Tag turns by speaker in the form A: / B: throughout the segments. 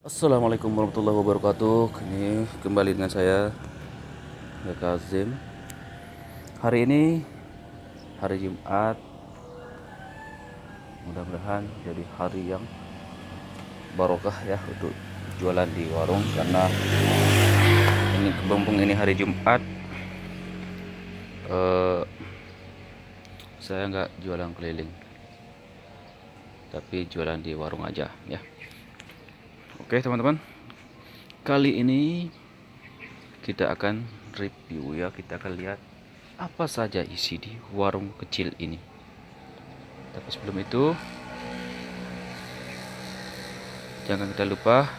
A: Assalamualaikum warahmatullahi wabarakatuh. Ini kembali dengan saya, ya Kazim. Hari ini hari Jumat. Mudah-mudahan jadi hari yang barokah ya untuk jualan di warung, karena ini berhubung ini hari Jumat, eh, saya nggak jualan keliling, tapi jualan di warung aja ya. Oke teman-teman, kali ini kita akan review ya, kita akan lihat apa saja isi di warung kecil ini. Tapi sebelum itu, jangan kita lupa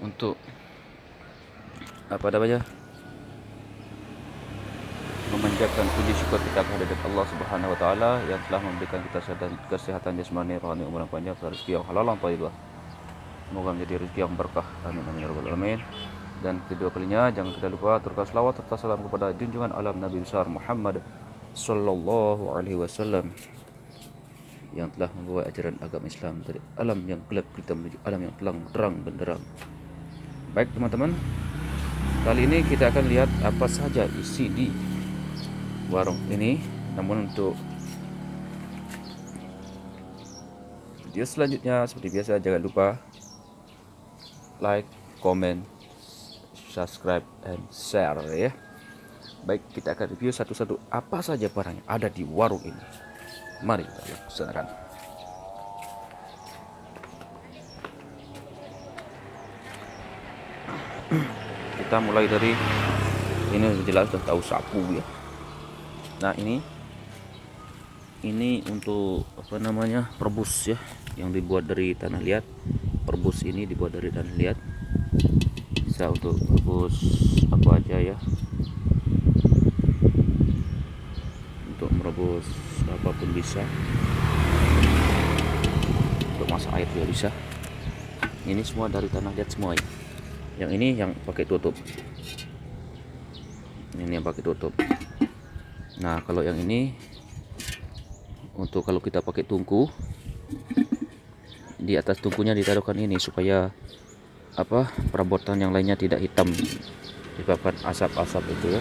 A: untuk apa namanya, memanjatkan puji syukur kita kehadirat Allah Subhanahu wa taala yang telah memberikan kita kesehatan jasmani, rohani, umur yang panjang, rezeki yang halal dan thayyibah. Semoga menjadi rezeki yang berkah. Amin amin ya rabbal alamin. Dan kedua kalinya jangan kita lupa aturkan selawat serta salam kepada junjungan alam Nabi besar Muhammad sallallahu alaihi wasallam yang telah membawa ajaran agama Islam dari alam yang gelap kita menuju alam yang terang benderang. Baik teman-teman, kali ini kita akan lihat apa saja isi di warung ini. Namun untuk video selanjutnya seperti biasa jangan lupa like, comment, subscribe, and share ya. Baik, kita akan review satu-satu apa saja barang yang ada di warung ini. Mari kita laksanakan. Kita mulai dari ini, jelas sudah tahu sapu ya. Nah ini untuk apa namanya, perebus ya, yang dibuat dari tanah liat. Perebus ini dibuat dari tanah liat, bisa untuk merebus apa aja ya, untuk merebus apapun bisa, untuk masak air juga bisa. Ini semua dari tanah liat semua ya. Yang ini yang pakai tutup, ini yang pakai tutup. Nah kalau yang ini untuk kalau kita pakai tungku, di atas tungkunya ditaruhkan ini supaya apa, perabotan yang lainnya tidak hitam disebabkan asap-asap itu ya.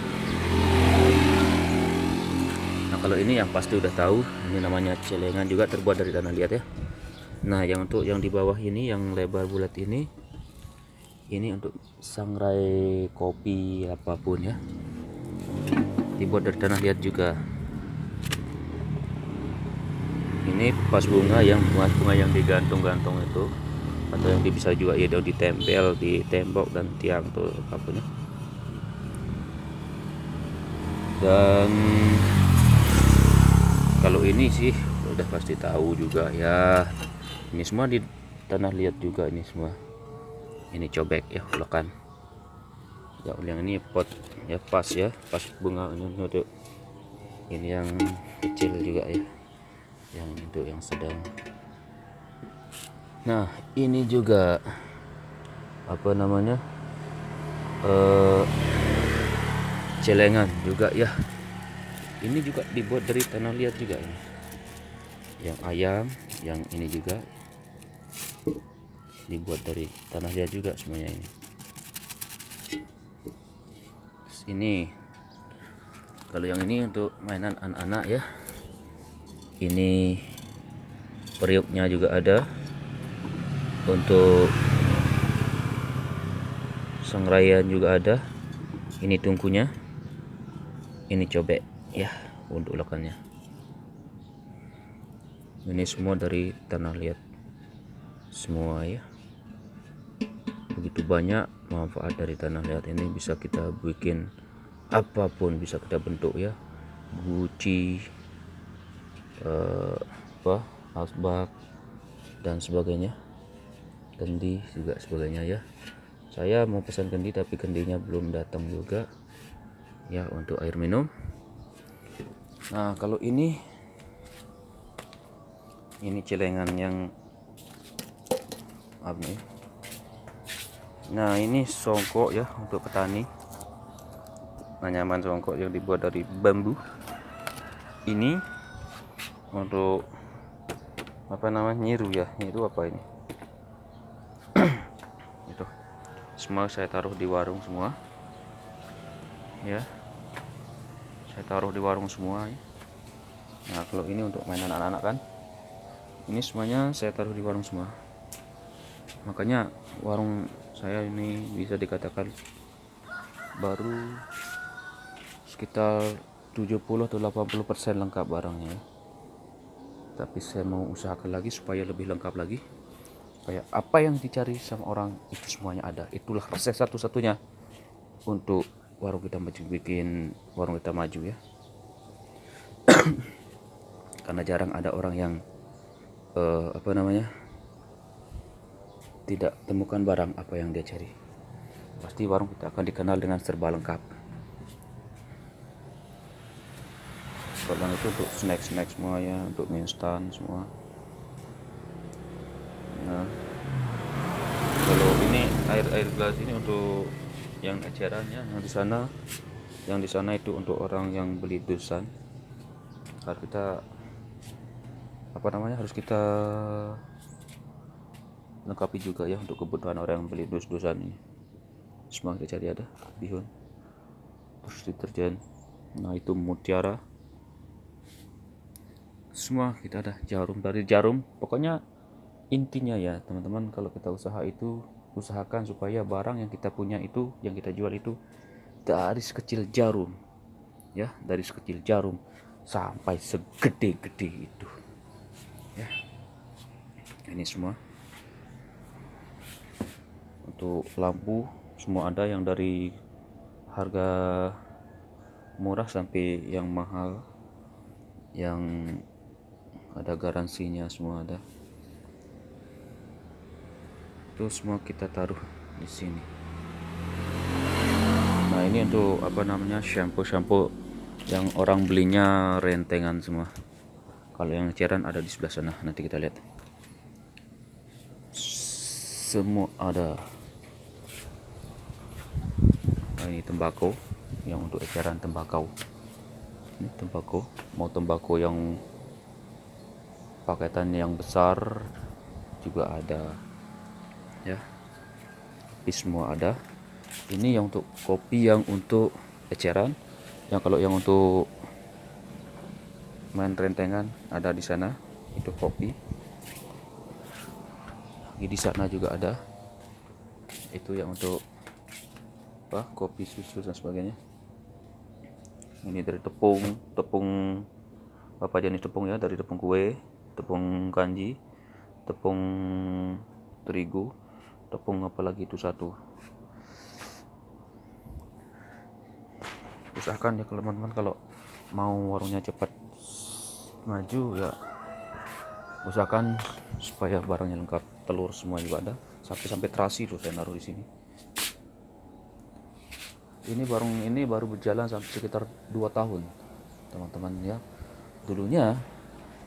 A: Nah kalau ini yang pasti udah tahu, ini namanya celengan, juga terbuat dari tanah liat ya. Nah yang untuk yang di bawah ini yang lebar bulat ini untuk sangrai kopi apapun ya, dibuat dari tanah liat juga. Ini pas bunga yang digantung-gantung itu, atau yang bisa juga ya ditempel di tembok dan tiang tuh apapun ya. Dan kalau ini sih udah pasti tahu juga ya, ini semua di tanah liat juga, ini semua. Ini cobek ya, ulekan ya. Yang ini pot ya, pas ya, pas bunga ini untuk ini yang kecil juga ya, yang untuk yang sedang. Nah ini juga apa namanya, celengan juga ya. Ini juga dibuat dari tanah liat juga ini. Yang ayam, yang ini juga dibuat dari tanah liat juga semuanya ini. Ini kalau yang ini untuk mainan anak-anak ya. Ini periuknya juga ada, untuk sengraian juga ada. Ini tungkunya, ini cobek ya untuk ulekannya. Ini semua dari tanah liat semua ya. Begitu banyak manfaat dari tanah liat ini, bisa kita bikin apapun, bisa kita bentuk ya, guci, asbak dan sebagainya, kendi juga sebagainya ya. Saya mau pesan kendi tapi kendinya belum datang juga ya, untuk air minum. Nah kalau ini celengan yang apa nih? Nah ini songkok ya untuk petani, anyaman songkok yang dibuat dari bambu. Ini untuk apa namanya, nyiru ya, nyiru apa ini itu semua saya taruh di warung semua ya, saya taruh di warung semua ya. Nah kalau ini untuk mainan anak-anak kan, ini semuanya saya taruh di warung semua. Makanya warung saya ini bisa dikatakan baru sekitar 70 atau 80% lengkap barangnya ya. Tapi saya mau usahakan lagi supaya lebih lengkap lagi, supaya apa yang dicari sama orang itu semuanya ada. Itulah resep satu-satunya untuk warung kita bikin warung kita maju ya. Karena jarang ada orang yang apa namanya, tidak temukan barang apa yang dia cari. Pasti warung kita akan dikenal dengan serba lengkap. Kalau itu untuk snack semua ya, untuk mie instan semua. Nah, kalau ini air gelas ini untuk yang ecerannya, yang di sana itu untuk orang yang beli dosan. Harus kita apa namanya, harus kita lengkapi juga ya untuk kebutuhan orang yang beli dosan ini. Semua kita cari ada bihun, terus deterjen, nah itu mutiara, semua kita ada, jarum, pokoknya intinya ya teman-teman, kalau kita usaha itu usahakan supaya barang yang kita punya itu, yang kita jual itu dari sekecil jarum ya, dari sekecil jarum sampai segede-gede itu ya. Ini semua untuk lampu semua ada, yang dari harga murah sampai yang mahal, yang ada garansinya semua ada. Itu semua kita taruh di sini. Nah ini untuk apa namanya, shampoo yang orang belinya rentengan semua. Kalau yang eceran ada di sebelah sana, nanti kita lihat. Semua ada. Nah, ini tembakau yang untuk eceran tembakau. Ini tembakau, mau tembakau yang paketan yang besar juga ada ya. Ini semua ada. Ini yang untuk kopi, yang untuk eceran, yang kalau yang untuk main rentengan ada di sana, itu kopi. Di sana juga ada, itu yang untuk apa, kopi, susu dan sebagainya. Ini dari tepung apa jenis tepung ya, dari tepung kue, tepung kanji, tepung terigu, tepung apalagi itu satu. Usahakan ya teman-teman, kalau mau warungnya cepat maju ya, usahakan supaya barangnya lengkap. Telur semua juga ada, sampai terasi tuh saya naruh di sini. Ini warung ini baru berjalan sampai sekitar 2 tahun teman-teman ya. Dulunya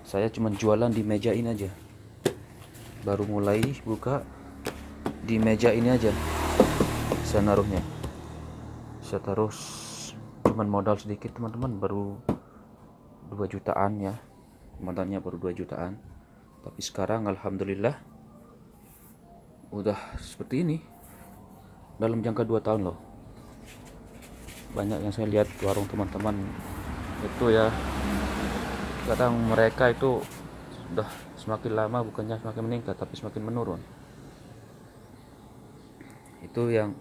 A: saya cuma jualan di meja ini aja, baru mulai buka di meja ini aja saya naruhnya. Saya taruh cuman modal sedikit teman-teman, baru 2 jutaan ya, modalnya baru 2 jutaan. Tapi sekarang alhamdulillah udah seperti ini dalam jangka 2 tahun loh. Banyak yang saya lihat warung teman-teman itu ya, kadang mereka itu udah semakin lama bukannya semakin meningkat tapi semakin menurun. Itu yang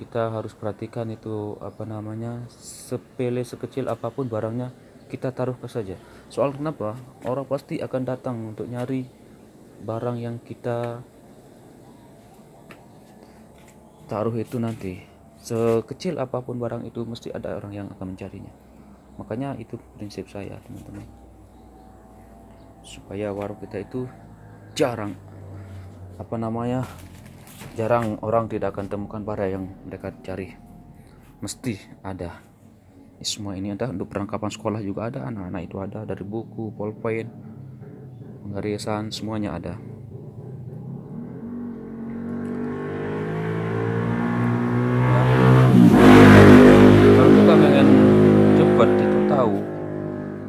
A: kita harus perhatikan, itu apa namanya, sepele sekecil apapun barangnya kita taruh ke saja. Soal kenapa? Orang pasti akan datang untuk nyari barang yang kita taruh itu nanti. Sekecil apapun barang itu mesti ada orang yang akan mencarinya. Makanya itu prinsip saya teman-teman, supaya warung kita itu jarang apa namanya, jarang orang tidak akan temukan barang yang mereka cari, mesti ada. Semua ini ada untuk perlengkapan sekolah juga ada, anak-anak itu ada, dari buku, pulpen, pengarisan semuanya ada. Kalau kita pengen cepat itu tahu,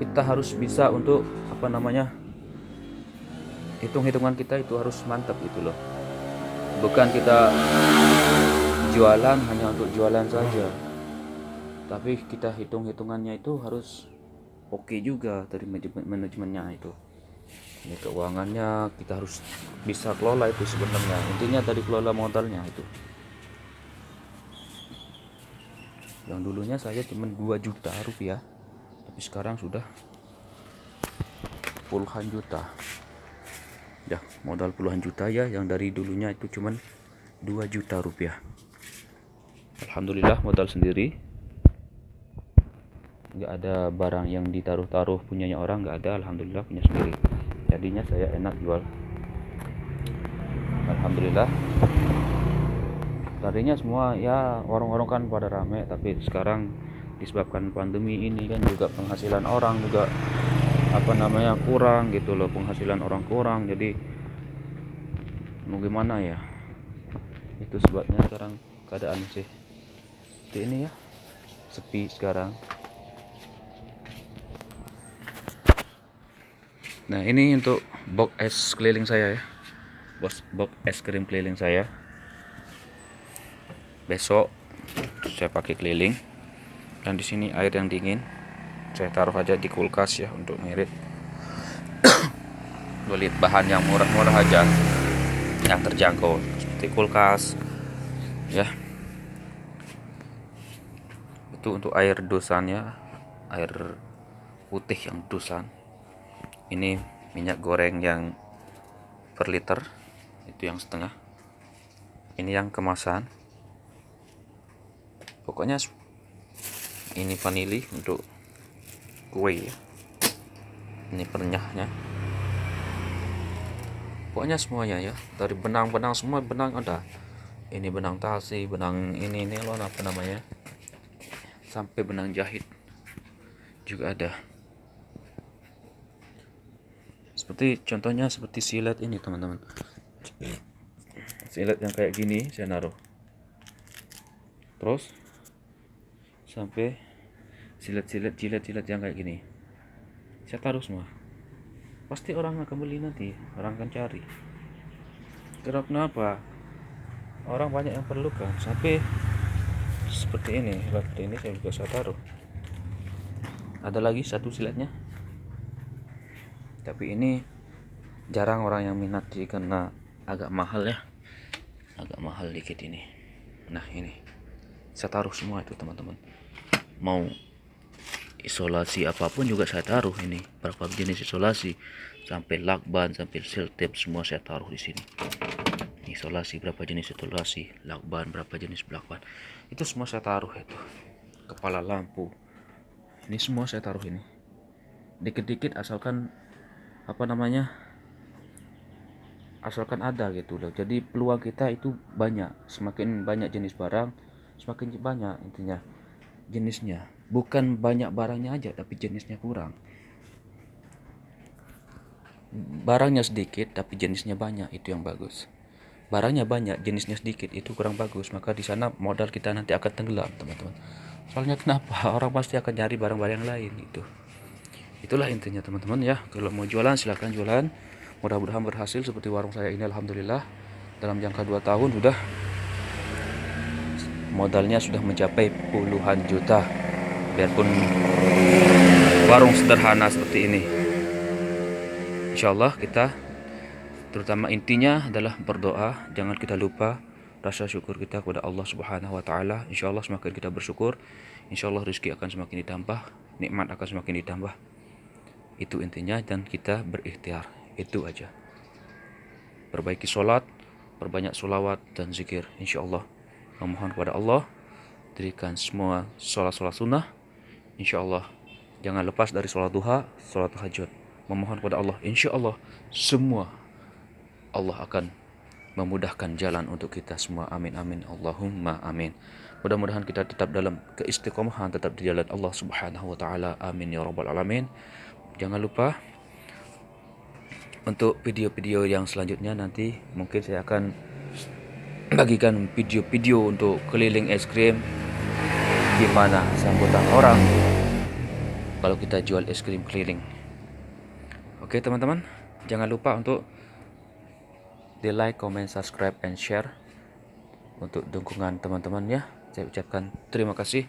A: kita harus bisa untuk apa namanya, hitung-hitungan kita itu harus mantap gitu loh. Bukan kita jualan hanya untuk jualan saja, tapi kita hitung-hitungannya itu harus oke juga dari manajemennya itu. Ini keuangannya kita harus bisa kelola itu sebenarnya. Intinya tadi kelola modalnya itu. Yang dulunya saya cuma 2 juta rupiah, tapi sekarang sudah puluhan juta. Ya, modal puluhan juta ya, yang dari dulunya itu cuma 2 juta rupiah. Alhamdulillah modal sendiri. Nggak ada barang yang ditaruh-taruh punyanya orang, nggak ada. Alhamdulillah punya sendiri. Jadinya saya enak jual. Alhamdulillah. Tadinya semua ya warung-warung kan pada rame, tapi sekarang disebabkan pandemi ini kan juga penghasilan orang juga apa namanya kurang gitu loh, penghasilan orang kurang, jadi mau gimana ya, itu sebabnya sekarang keadaan sih seperti ini ya, sepi sekarang. Nah ini untuk box es keliling saya ya, box es krim keliling saya. Besok saya pakai keliling, dan di sini air yang dingin saya taruh aja di kulkas ya untuk ngirit. Beli bahan yang murah-murah aja, yang terjangkau seperti kulkas ya. Itu untuk air dosannya, air putih yang dosan. Ini minyak goreng yang per liter, itu yang setengah. Ini yang kemasan. Pokoknya ini vanili untuk kue ya. Ini perenyahnya. Pokoknya semuanya ya, dari benang-benang semua benang ada. Ini benang tasi, benang ini loh apa namanya, sampai benang jahit juga ada. Seperti contohnya seperti silet ini teman-teman. Silet yang kayak gini saya naruh. Terus sampai silet yang kayak gini saya taruh semua. Pasti orang akan beli nanti, orang akan cari. Kenapa? Orang banyak yang perlu kan. Sampai seperti ini, seperti ini saya juga saya taruh. Ada lagi satu siletnya, tapi ini jarang orang yang minat sih karena agak mahal ya, agak mahal dikit ini. Nah ini saya taruh semua itu teman-teman. Mau isolasi apapun juga saya taruh. Ini berapa jenis isolasi, sampai lakban, sampai seal tape semua saya taruh di sini. Isolasi berapa jenis isolasi, lakban berapa jenis lakban, itu semua saya taruh. Itu kepala lampu ini semua saya taruh ini. Dikit-dikit asalkan apa namanya, asalkan ada gitu loh. Jadi peluang kita itu banyak, semakin banyak jenis barang semakin banyak intinya jenisnya. Bukan banyak barangnya aja, tapi jenisnya kurang. Barangnya sedikit tapi jenisnya banyak, itu yang bagus. Barangnya banyak jenisnya sedikit, itu kurang bagus. Maka di sana modal kita nanti akan tenggelam teman-teman. Soalnya kenapa? Orang pasti akan cari barang-barang yang lain itu. Itulah intinya teman-teman ya. Kalau mau jualan silahkan jualan. Mudah-mudahan berhasil seperti warung saya ini. Alhamdulillah dalam jangka 2 tahun sudah modalnya sudah mencapai puluhan juta. Biarpun warung sederhana seperti ini, insyaallah kita, terutama intinya adalah berdoa. Jangan kita lupa rasa syukur kita kepada Allah Subhanahu wa taala. Insyaallah semakin kita bersyukur, insyaallah rezeki akan semakin ditambah, nikmat akan semakin ditambah. Itu intinya, dan kita berikhtiar. Itu aja. Perbaiki sholat, perbanyak sholawat dan zikir. Insyaallah memohon kepada Allah dirikan semua sholat-sholat sunnah. Insyaallah jangan lepas dari sholat duha, sholat tahajud. Memohon kepada Allah, insyaallah semua Allah akan memudahkan jalan untuk kita semua. Amin amin Allahumma amin. Mudah-mudahan kita tetap dalam keistiqomahan, tetap di jalan Allah Subhanahu wa taala. Amin ya rabbal alamin. Jangan lupa untuk video-video yang selanjutnya nanti mungkin saya akan bagikan video-video untuk keliling es krim, gimana sambutan orang kalau kita jual es krim keliling. Oke teman-teman, jangan lupa untuk di like, comment, subscribe, and share untuk dukungan teman-teman ya. Saya ucapkan terima kasih.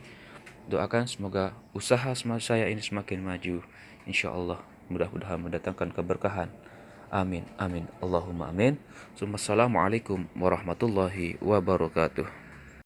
A: Doakan semoga usaha saya ini semakin maju. Insya Allah mudah-mudahan mendatangkan keberkahan. Amin, amin, Allahumma amin. Assalamualaikum warahmatullahi wabarakatuh.